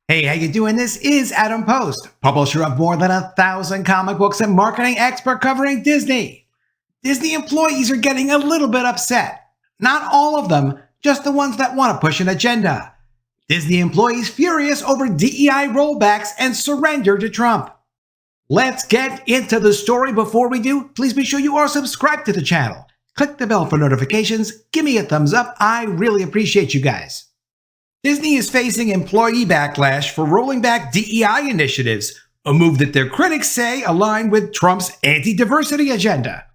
Hey, how you doing? This is Adam Post, publisher of more than 1,000 comic books and marketing expert covering Disney. Disney employees are getting a little bit upset. Not all of them, just the ones that want to push an agenda. Disney employees furious over DEI rollbacks and surrender to Trump. Let's get into the story. Before we do, please be sure you are subscribed to the channel. Click the bell for notifications. Give me a thumbs up. I really appreciate you guys. Disney is facing employee backlash for rolling back DEI initiatives, a move that their critics say align with Trump's anti-diversity agenda.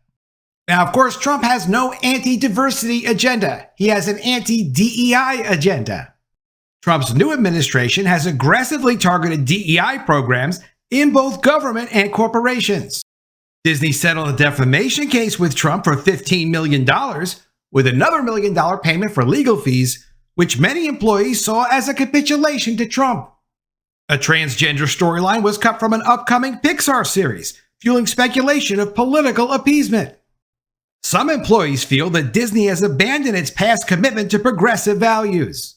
Now, of course, Trump has no anti-diversity agenda. He has an anti-DEI agenda. Trump's new administration has aggressively targeted DEI programs in both government and corporations. Disney settled a defamation case with Trump for $15 million, with another $1 million payment for legal fees, which many employees saw as a capitulation to Trump. A transgender storyline was cut from an upcoming Pixar series, fueling speculation of political appeasement. Some employees feel that Disney has abandoned its past commitment to progressive values.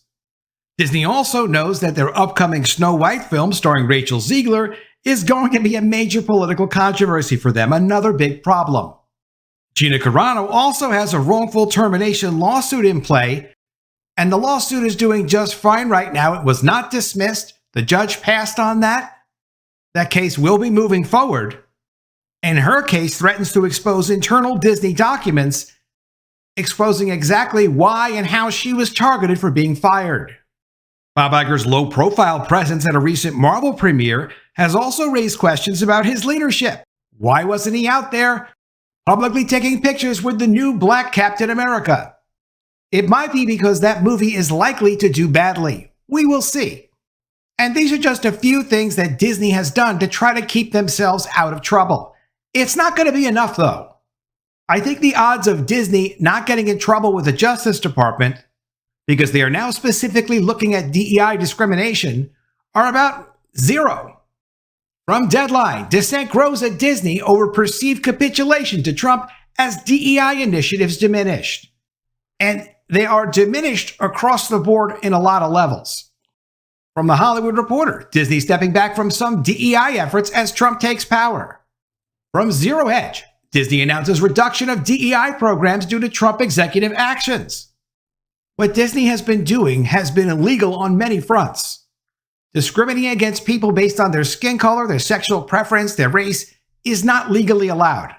Disney also knows that their upcoming Snow White film starring Rachel Zegler is going to be a major political controversy for them, another big problem. Gina Carano also has a wrongful termination lawsuit in play, and the lawsuit is doing just fine right now. It was not dismissed. The judge passed on that. That case will be moving forward. And her case threatens to expose internal Disney documents, exposing exactly why and how she was targeted for being fired. Bob Iger's low-profile presence at a recent Marvel premiere has also raised questions about his leadership. Why wasn't he out there publicly taking pictures with the new Black Captain America? It might be because that movie is likely to do badly. We will see. And these are just a few things that Disney has done to try to keep themselves out of trouble. It's not going to be enough, though. I think the odds of Disney not getting in trouble with the Justice Department, because they are now specifically looking at DEI discrimination, are about 0. From Deadline, dissent grows at Disney over perceived capitulation to Trump as DEI initiatives diminished. And they are diminished across the board in a lot of levels. From The Hollywood Reporter, Disney stepping back from some DEI efforts as Trump takes power. From Zero Hedge, Disney announces reduction of DEI programs due to Trump executive actions. What Disney has been doing has been illegal on many fronts. Discriminating against people based on their skin color, their sexual preference, their race is not legally allowed.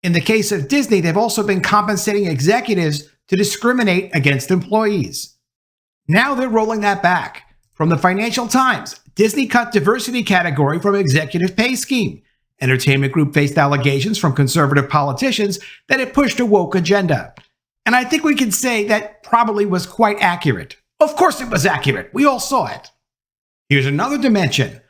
In the case of Disney, they've also been compensating executives to discriminate against employees. Now they're rolling that back. From the Financial Times, Disney cut diversity category from executive pay scheme. Entertainment Group faced allegations from conservative politicians that it pushed a woke agenda. And I think we can say that probably was quite accurate. Of course it was accurate. We all saw it. Here's another dimension.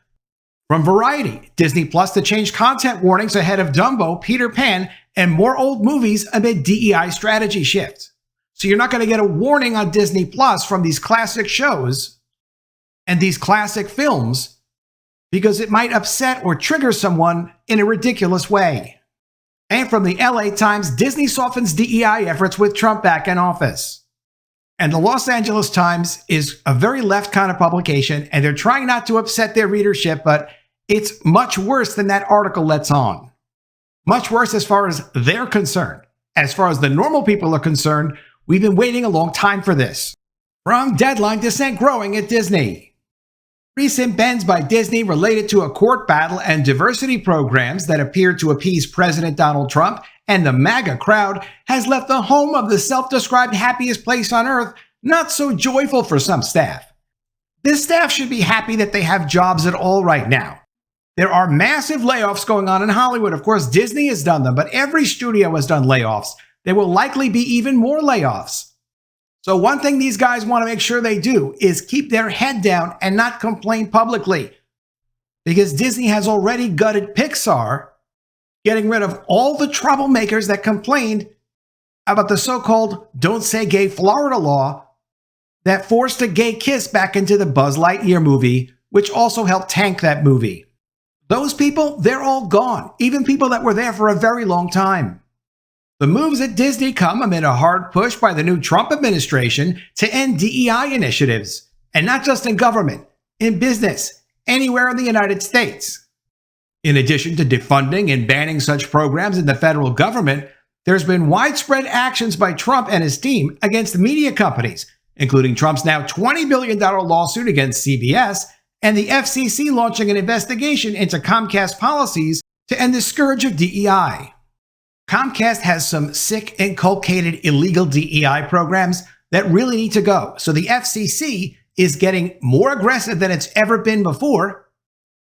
From Variety, Disney Plus to change content warnings ahead of Dumbo, Peter Pan, and more old movies amid DEI strategy shift. So you're not going to get a warning on Disney Plus from these classic shows and these classic films because it might upset or trigger someone in a ridiculous way. And from the LA Times, Disney softens DEI efforts with Trump back in office. And the Los Angeles Times is a very left kind of publication, and they're trying not to upset their readership, but it's much worse than that article lets on. Much worse as far as they're concerned. As far as the normal people are concerned, we've been waiting a long time for this. From Deadline, dissent growing at Disney. Recent bends by Disney related to a court battle and diversity programs that appeared to appease President Donald Trump and the MAGA crowd has left the home of the self-described happiest place on earth not so joyful for some staff. This staff should be happy that they have jobs at all right now. There are massive layoffs going on in Hollywood. Of course, Disney has done them, but every studio has done layoffs. There will likely be even more layoffs. So one thing these guys want to make sure they do is keep their head down and not complain publicly. Because Disney has already gutted Pixar, getting rid of all the troublemakers that complained about the so-called Don't Say Gay Florida law that forced a gay kiss back into the Buzz Lightyear movie, which also helped tank that movie. Those people, they're all gone, even people that were there for a very long time. The moves at Disney come amid a hard push by the new Trump administration to end DEI initiatives, and not just in government. in business anywhere in the United States. In addition to defunding and banning such programs in the federal government, there's been widespread actions by Trump and his team against media companies, including Trump's now $20 billion lawsuit against CBS and the FCC launching an investigation into Comcast policies to end the scourge of DEI. Comcast has some sick, inculcated illegal DEI programs that really need to go, so the FCC is getting more aggressive than it's ever been before,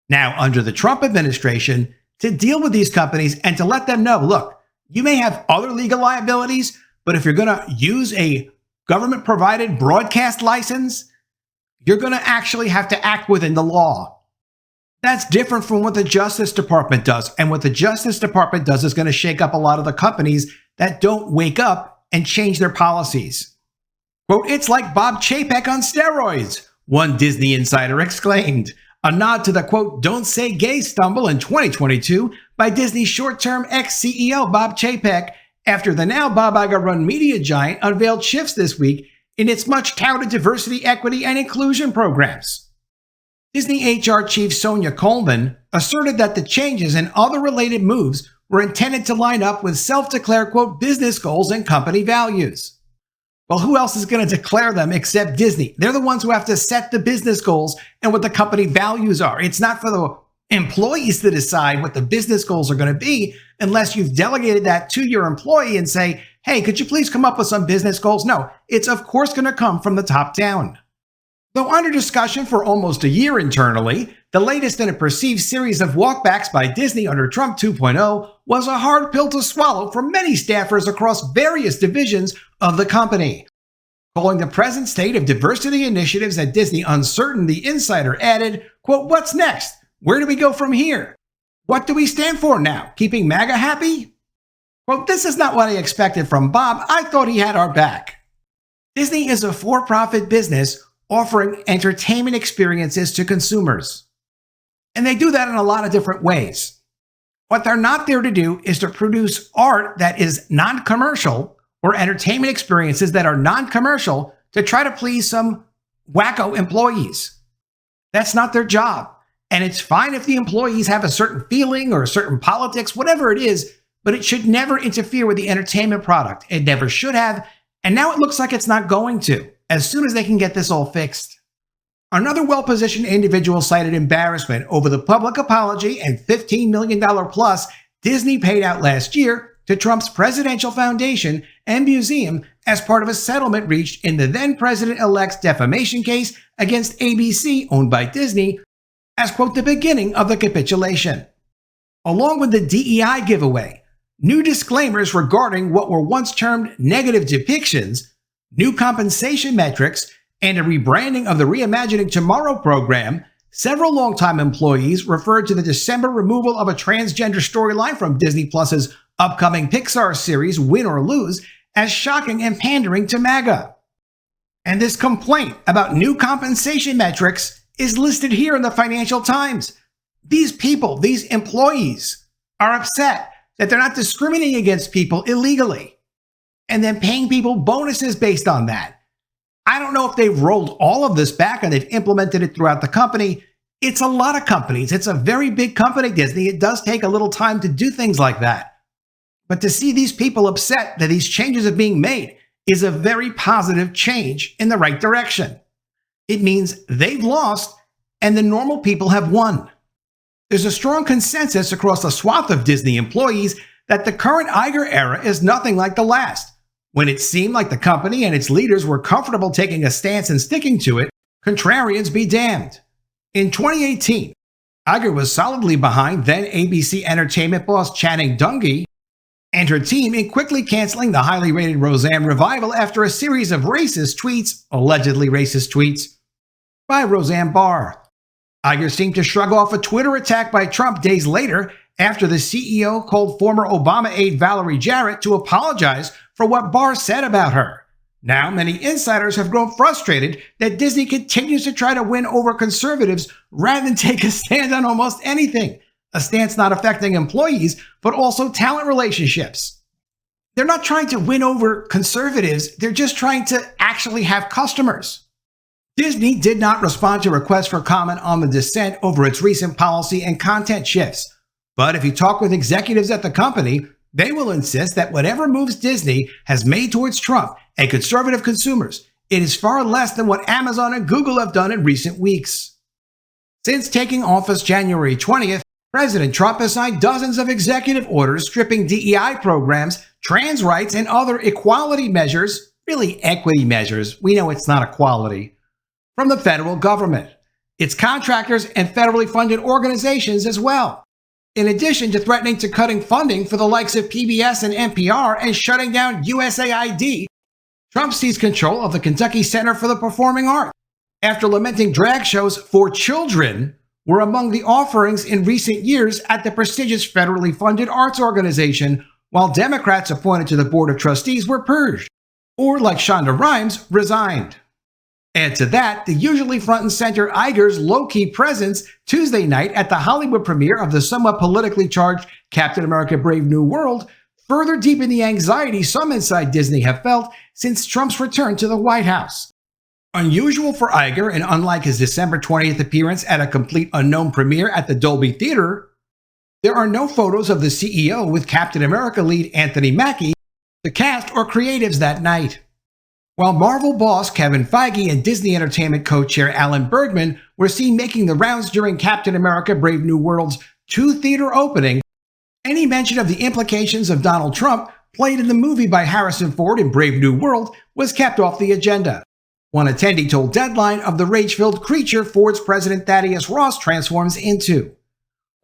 now under the Trump administration, to deal with these companies and to let them know, look, you may have other legal liabilities, but if you're going to use a government-provided broadcast license, you're going to actually have to act within the law. That's different from what the Justice Department does. And what the Justice Department does is going to shake up a lot of the companies that don't wake up and change their policies. Quote, "It's like Bob Chapek on steroids," one Disney insider exclaimed. A nod to the, quote, "Don't say gay" stumble in 2022 by Disney's short-term ex-CEO Bob Chapek after the now Bob Iger-run media giant unveiled shifts this week in its much-touted diversity, equity, and inclusion programs. Disney HR chief Sonia Coleman asserted that the changes and other related moves were intended to line up with self-declared, quote, "business goals and company values." Well, who else is going to declare them except Disney? They're the ones who have to set the business goals and what the company values are. It's not for the employees to decide what the business goals are going to be unless you've delegated that to your employee and say, hey, could you please come up with some business goals? No, it's of course going to come from the top down. Though under discussion for almost a year internally, the latest in a perceived series of walkbacks by Disney under Trump 2.0 was a hard pill to swallow for many staffers across various divisions of the company. Calling the present state of diversity initiatives at Disney uncertain, the insider added, quote, "What's next? Where do we go from here? What do we stand for now? Keeping MAGA happy?" Quote, "This is not what I expected from Bob. I thought he had our back." Disney is a for-profit business offering entertainment experiences to consumers. And they do that in a lot of different ways. What they're not there to do is to produce art that is non-commercial or entertainment experiences that are non-commercial to try to please some wacko employees. That's not their job. And it's fine if the employees have a certain feeling or a certain politics, whatever it is, but it should never interfere with the entertainment product. It never should have. And now it looks like it's not going to, as soon as they can get this all fixed. Another well-positioned individual cited embarrassment over the public apology and $15 million plus Disney paid out last year to Trump's presidential foundation and museum as part of a settlement reached in the then president-elect's defamation case against ABC, owned by Disney, as, quote, "the beginning of the capitulation." Along with the DEI giveaway, new disclaimers regarding what were once termed negative depictions, new compensation metrics, and a rebranding of the Reimagining Tomorrow program, several longtime employees referred to the December removal of a transgender storyline from Disney Plus's upcoming Pixar series Win or Lose as shocking and pandering to MAGA. And this complaint about new compensation metrics is listed here in the Financial Times. These people, these employees, are upset that they're not discriminating against people illegally and then paying people bonuses based on that. I don't know if they've rolled all of this back and they've implemented it throughout the company. It's a lot of companies. It's a very big company, Disney. It does take a little time to do things like that. But to see these people upset that these changes are being made is a very positive change in the right direction. It means they've lost and the normal people have won. There's a strong consensus across a swath of Disney employees that the current Iger era is nothing like the last. When it seemed like the company and its leaders were comfortable taking a stance and sticking to it, contrarians be damned. In 2018, Iger was solidly behind then ABC Entertainment boss Channing Dungey and her team in quickly canceling the highly rated Roseanne revival after a series of racist tweets, allegedly racist tweets, by Roseanne Barr. Iger seemed to shrug off a Twitter attack by Trump days later after the CEO called former Obama aide Valerie Jarrett to apologize for what Barr said about her. Now, many insiders have grown frustrated that Disney continues to try to win over conservatives rather than take a stand on almost anything, a stance not affecting employees, but also talent relationships. They're not trying to win over conservatives, they're just trying to actually have customers. Disney did not respond to requests for comment on the dissent over its recent policy and content shifts. But if you talk with executives at the company, they will insist that whatever moves Disney has made towards Trump and conservative consumers, it is far less than what Amazon and Google have done in recent weeks. Since taking office January 20th, President Trump has signed dozens of executive orders stripping DEI programs, trans rights, and other equality measures, really equity measures, we know it's not equality, from the federal government, its contractors, and federally funded organizations as well. In addition to threatening to cutting funding for the likes of PBS and NPR and shutting down USAID, Trump seized control of the Kentucky Center for the Performing Arts after lamenting drag shows for children were among the offerings in recent years at the prestigious federally funded arts organization, while Democrats appointed to the Board of Trustees were purged, or like Shonda Rhimes, resigned. Add to that the usually front and center Iger's low-key presence Tuesday night at the Hollywood premiere of the somewhat politically charged Captain America Brave New World, further deepened the anxiety some inside Disney have felt since Trump's return to the White House. Unusual for Iger, and unlike his December 20th appearance at a complete unknown premiere at the Dolby Theater, there are no photos of the CEO with Captain America lead Anthony Mackie, the cast, or creatives that night. While Marvel boss Kevin Feige and Disney Entertainment co-chair Alan Bergman were seen making the rounds during Captain America Brave New World's two-theater opening, any mention of the implications of Donald Trump played in the movie by Harrison Ford in Brave New World was kept off the agenda. One attendee told Deadline of the rage-filled creature Ford's President Thaddeus Ross transforms into.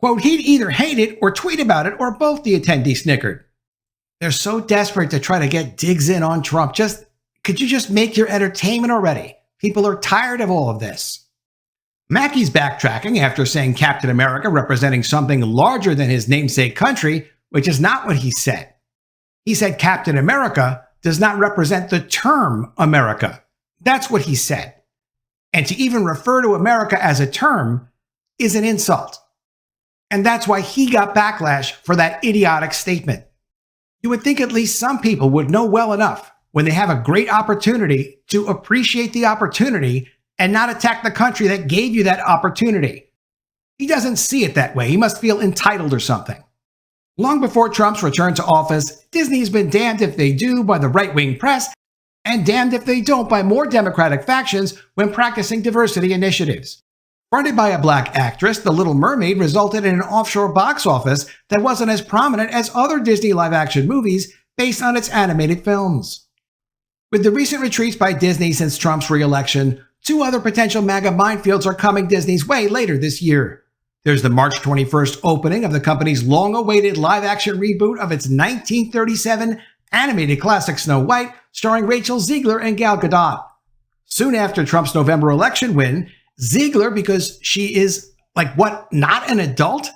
Quote, he'd either hate it or tweet about it, or both, the attendee snickered. They're so desperate to try to get digs in on Trump. Could you just make your entertainment already? People are tired of all of this. Mackey's backtracking after saying Captain America representing something larger than his namesake country, which is not what he said. He said Captain America does not represent the term America. That's what he said. And to even refer to America as a term is an insult. And that's why he got backlash for that idiotic statement. You would think at least some people would know well enough when they have a great opportunity to appreciate the opportunity and not attack the country that gave you that opportunity. He doesn't see it that way. He must feel entitled or something. Long before Trump's return to office, Disney has been damned if they do by the right-wing press and damned if they don't by more Democratic factions when practicing diversity initiatives. Fronted by a black actress, The Little Mermaid resulted in an offshore box office that wasn't as prominent as other Disney live-action movies based on its animated films. With the recent retreats by Disney since Trump's re-election, two other potential MAGA minefields are coming Disney's way later this year. There's the March 21st opening of the company's long-awaited live-action reboot of its 1937 animated classic Snow White, starring Rachel Ziegler and Gal Gadot. Soon after Trump's November election win, Ziegler, because she is, not an adult?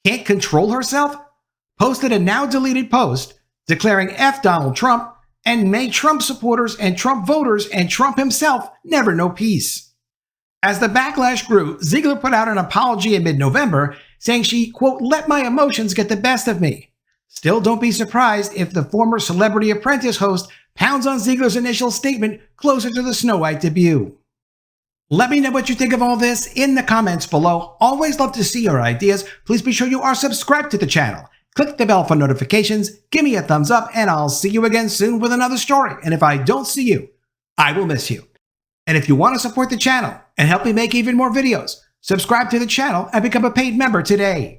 Can't control herself? Posted a now-deleted post declaring F Donald Trump and may Trump supporters and Trump voters and Trump himself never know peace. As the backlash grew, Ziegler put out an apology in mid-November saying she, quote, let my emotions get the best of me. Still, don't be surprised if the former Celebrity Apprentice host pounds on Ziegler's initial statement closer to the Snow White debut. Let me know what you think of all this in the comments below. Always love to see your ideas. Please be sure you are subscribed to the channel. Click the bell for notifications, give me a thumbs up, and I'll see you again soon with another story. And if I don't see you, I will miss you. And if you want to support the channel and help me make even more videos, subscribe to the channel and become a paid member today.